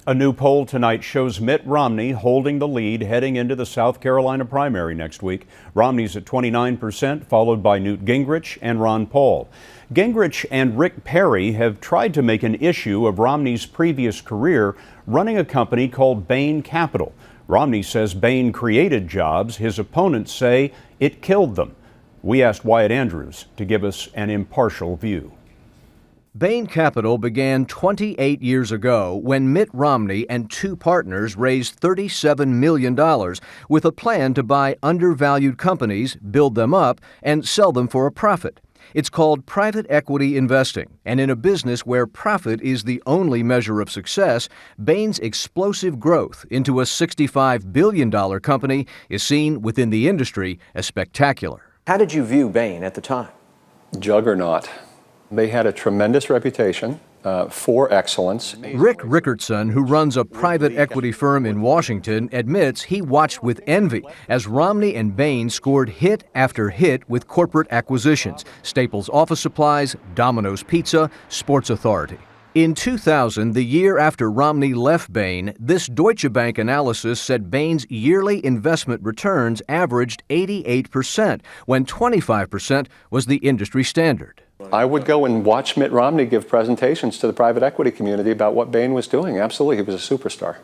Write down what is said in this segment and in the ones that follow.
A new poll tonight shows Mitt Romney holding the lead heading into the South Carolina primary next week. Romney's at 29%, followed by Newt Gingrich and Ron Paul. Gingrich and Rick Perry have tried to make an issue of Romney's previous career running a company called Bain Capital. Romney says Bain created jobs. His opponents say it killed them. We asked Wyatt Andrews to give us an impartial view. Bain Capital began 28 years ago when Mitt Romney and two partners raised $37 million with a plan to buy undervalued companies, build them up, and sell them for a profit. It's called private equity investing, and in a business where profit is the only measure of success, Bain's explosive growth into a $65 billion company is seen within the industry as spectacular. How did you view Bain at the time? Juggernaut. They had a tremendous reputation for excellence. Rick Rickertson, who runs a private equity firm in Washington, admits he watched with envy as Romney and Bain scored hit after hit with corporate acquisitions: Staples Office Supplies, Domino's Pizza, Sports Authority. In 2000, the year after Romney left Bain, this Deutsche Bank analysis said Bain's yearly investment returns averaged 88%, when 25% was the industry standard. I would go and watch Mitt Romney give presentations to the private equity community about what Bain was doing. Absolutely, he was a superstar.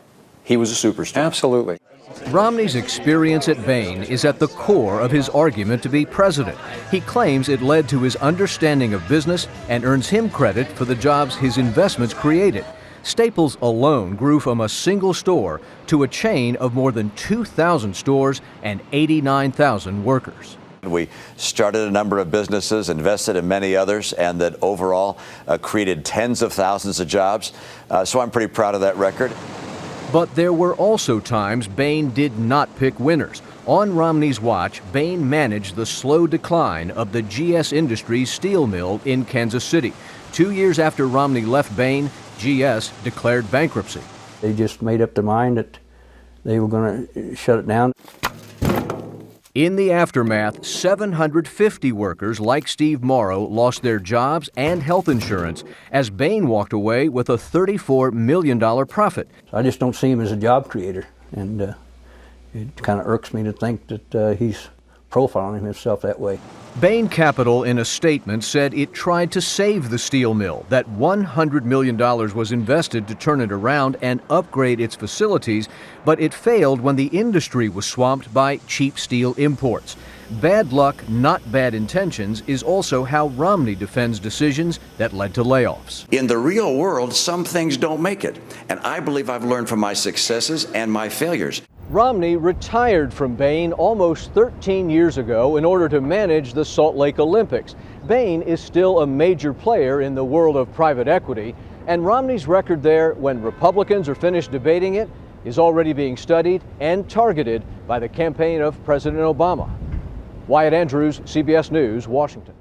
He was a superstar. Absolutely. Romney's experience at Bain is at the core of his argument to be president. He claims it led to his understanding of business and earns him credit for the jobs his investments created. Staples alone grew from a single store to a chain of more than 2,000 stores and 89,000 workers. We started a number of businesses, invested in many others, and that overall created tens of thousands of jobs. So I'm pretty proud of that record. But there were also times Bain did not pick winners. On Romney's watch, Bain managed the slow decline of the GS Industries steel mill in Kansas City. 2 years after Romney left Bain, GS declared bankruptcy. They just made up their mind that they were going to shut it down. In the aftermath, 750 workers like Steve Morrow lost their jobs and health insurance as Bain walked away with a $34 million profit. I just don't see him as a job creator, and it kind of irks me to think that he's profiling himself that way. Bain Capital, in a statement, said it tried to save the steel mill, that $100 million was invested to turn it around and upgrade its facilities, but it failed when the industry was swamped by cheap steel imports. Bad luck, not bad intentions, is also how Romney defends decisions that led to layoffs. In the real world, some things don't make it, and I believe I've learned from my successes and my failures. Romney retired from Bain almost 13 years ago in order to manage the Salt Lake Olympics. Bain is still a major player in the world of private equity, and Romney's record there, when Republicans are finished debating it, is already being studied and targeted by the campaign of President Obama. Wyatt Andrews, CBS News, Washington.